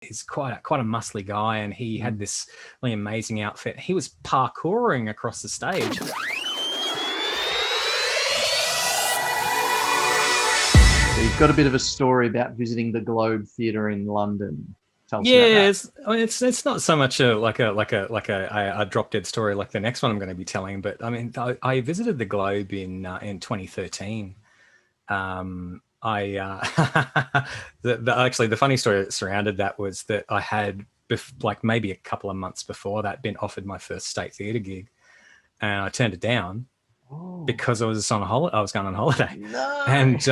He's quite a muscly guy, and he had this really amazing outfit. He was parkouring across the stage. So you've got a bit of a story about visiting the Globe Theatre in London. Tell us about that. It's not so much a drop dead story like the next one I'm going to be telling, but I mean, I visited the Globe in 2013. Actually, the funny story that surrounded that was that I had like maybe a couple of months before that been offered my first state theatre gig, and I turned it down because I was on holiday. I was going on holiday, and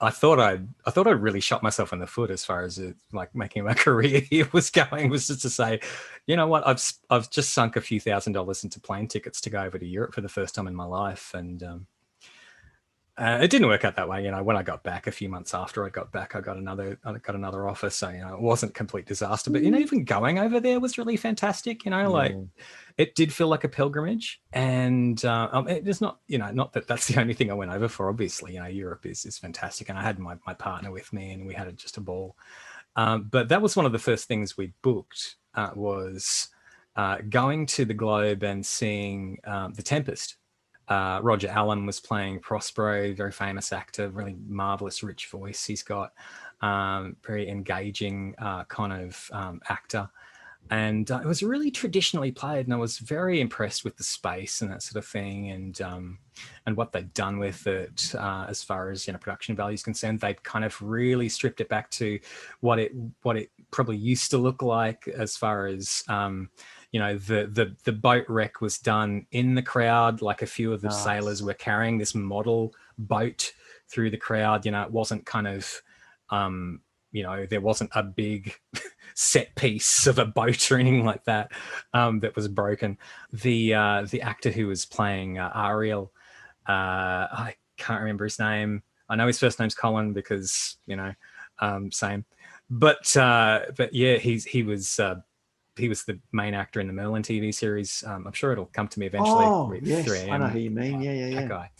I thought I'd really shot myself in the foot as far as like making my career here was going. Was just to say, you know what, I've just sunk a few $1,000s into plane tickets to go over to Europe for the first time in my life, and it didn't work out that way. When I got back a few months after I got back, I got another offer. So, it wasn't a complete disaster, but, even going over there was really fantastic, like it did feel like a pilgrimage. And it is not, not that that's the only thing I went over for. Obviously, Europe is fantastic. And I had my partner with me, and we had just a ball. But that was one of the first things we booked was going to the Globe and seeing The Tempest. Roger Allen was playing Prospero, very famous actor, really marvelous, rich voice. He's got very engaging kind of actor. And it was really traditionally played, and I was very impressed with the space and that sort of thing, and what they'd done with it as far as production value is concerned. They'd kind of really stripped it back to what it probably used to look like, as far as the boat wreck was done in the crowd. Like a few of the sailors were carrying this model boat through the crowd. It wasn't kind of there wasn't a big set piece of a boat or anything like that that was broken. The actor who was playing Ariel, I can't remember his name. I know his first name's Colin because same. But yeah, he was the main actor in the Merlin TV series. I'm sure it'll come to me eventually. Oh, yes, 3AM. I know who you mean. Yeah. That guy.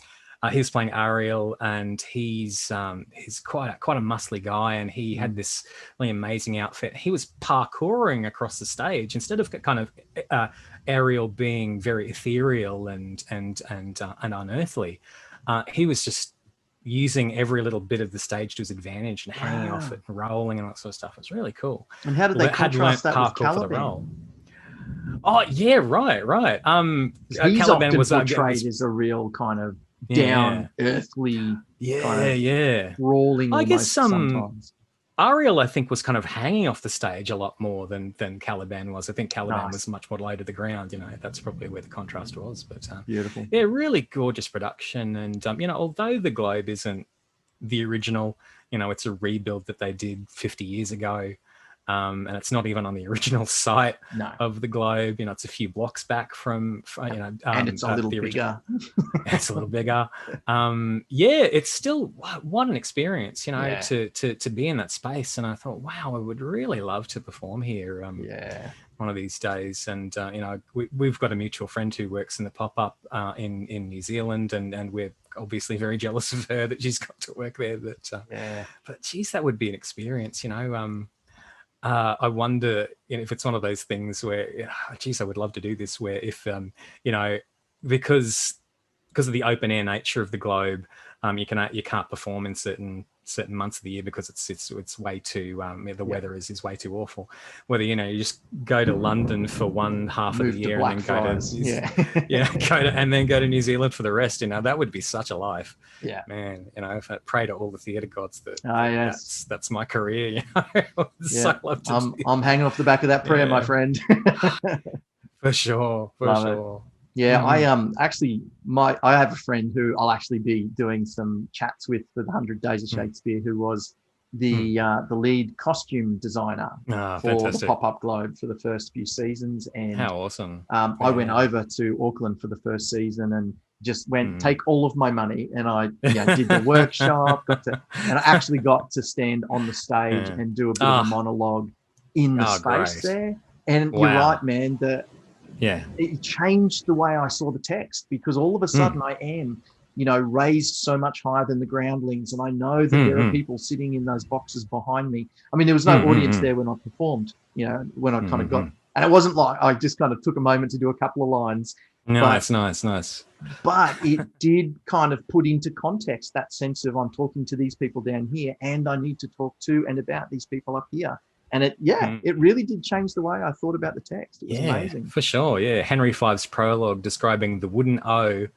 He was playing Ariel, and he's quite a muscly guy, and he had this really amazing outfit. He was parkouring across the stage instead of kind of Ariel being very ethereal and unearthly. He was just using every little bit of the stage to his advantage and hanging off it and rolling and that sort of stuff. It was really cool. And how did they contrast that with Caliban? Oh yeah, right. He's Caliban often was portrayed as a real kind of down earthly, brawling. I guess sometimes Ariel, I think, was kind of hanging off the stage a lot more than Caliban was. I think Caliban was much more low to the ground. That's probably where the contrast was. But beautiful, really gorgeous production. And although the Globe isn't the original, it's a rebuild that they did 50 years ago. And it's not even on the original site of the Globe. It's a few blocks back from and it's a little bigger. It's a little bigger. It's still what an experience, to be in that space. And I thought, wow, I would really love to perform here. One of these days. And we've got a mutual friend who works in the pop-up in New Zealand, and we're obviously very jealous of her that she's got to work there. But geez, that would be an experience. I wonder if it's one of those things where, geez, I would love to do this, where if, because of the open air nature of the Globe, you can't perform in certain months of the year because it's way too, the weather is way too awful. Whether, you just go to London for one half of the year and then go to New Zealand for the rest, that would be such a life. Yeah, man, if I pray to all the theatre gods that that's my career. So I'm hanging off the back of that prayer, my friend. For sure. Yeah, I I have a friend who I'll actually be doing some chats with for the 100 Days of Shakespeare, who was the lead costume designer for fantastic. The Pop-Up Globe for the first few seasons. And how awesome! I went over to Auckland for the first season and just went take all of my money, and I did the workshop, and I actually got to stand on the stage and do a bit of a monologue in the space there. And you're right, man. It changed the way I saw the text, because all of a sudden I am raised so much higher than the groundlings. And I know that there are people sitting in those boxes behind me. I mean, there was no audience there when I performed, when I kind of got, and it wasn't like I just kind of took a moment to do a couple of lines. Nice. But it did kind of put into context that sense of I'm talking to these people down here and I need to talk to and about these people up here. And it really did change the way I thought about the text. It was amazing. For sure. Yeah. Henry Five's prologue describing the wooden O.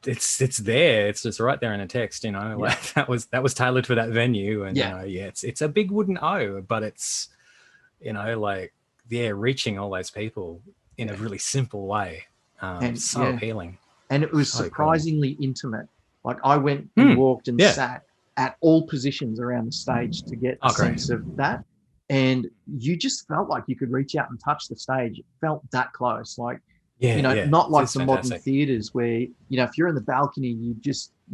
It's there. It's right there in the text, like that was tailored for that venue. And it's a big wooden O, but it's, reaching all those people in a really simple way. So appealing. And it was surprisingly intimate. Like I went and walked and sat at all positions around the stage to get a sense of that. And you just felt like you could reach out and touch the stage. It felt that close. Like, not like the modern theaters where, if you're in the balcony, you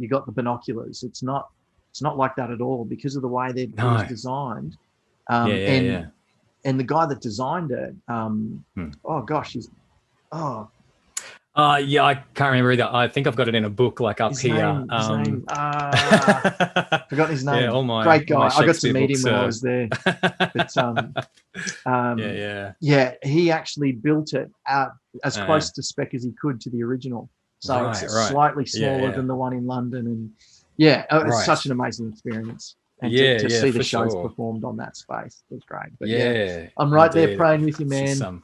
got the binoculars. It's not like that at all because of the way it was designed. And the guy that designed it, I can't remember either. I think I've got it in a book like up here. Forgotten his name. Yeah, all my great guy. I got to meet him books, when I was there. But he actually built it out as close to spec as he could to the original. So it's slightly smaller than the one in London, and it's such an amazing experience. And to see the shows performed on that space was great. But I'm right there praying with you, man.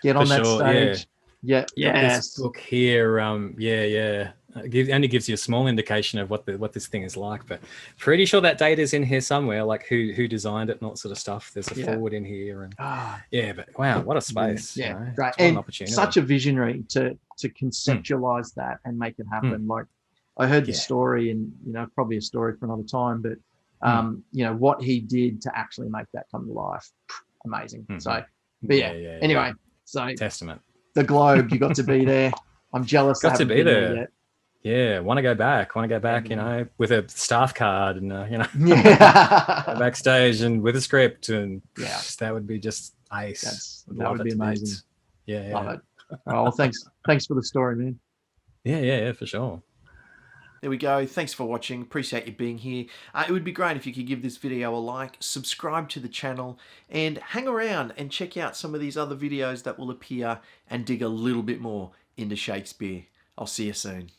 Get on that stage. This book here, it only gives you a small indication of what this thing is like, but pretty sure that data is in here somewhere, like who designed it and all that sort of stuff. There's a forward in here, and but wow, what a space! Great, and such a visionary to conceptualize that and make it happen. Like I heard the story, and probably a story for another time, but what he did to actually make that come to life, amazing. So, but anyway, so testament. The Globe, you got to be there. I'm jealous. Got to be there yet. Yeah, want to go back, with a staff card and, backstage and with a script. And that would be just ace. That would be amazing. Yeah. Love it. Oh, thanks for the story, man. Yeah, for sure. There we go. Thanks for watching. Appreciate you being here. It would be great if you could give this video a like, subscribe to the channel, and hang around and check out some of these other videos that will appear and dig a little bit more into Shakespeare. I'll see you soon.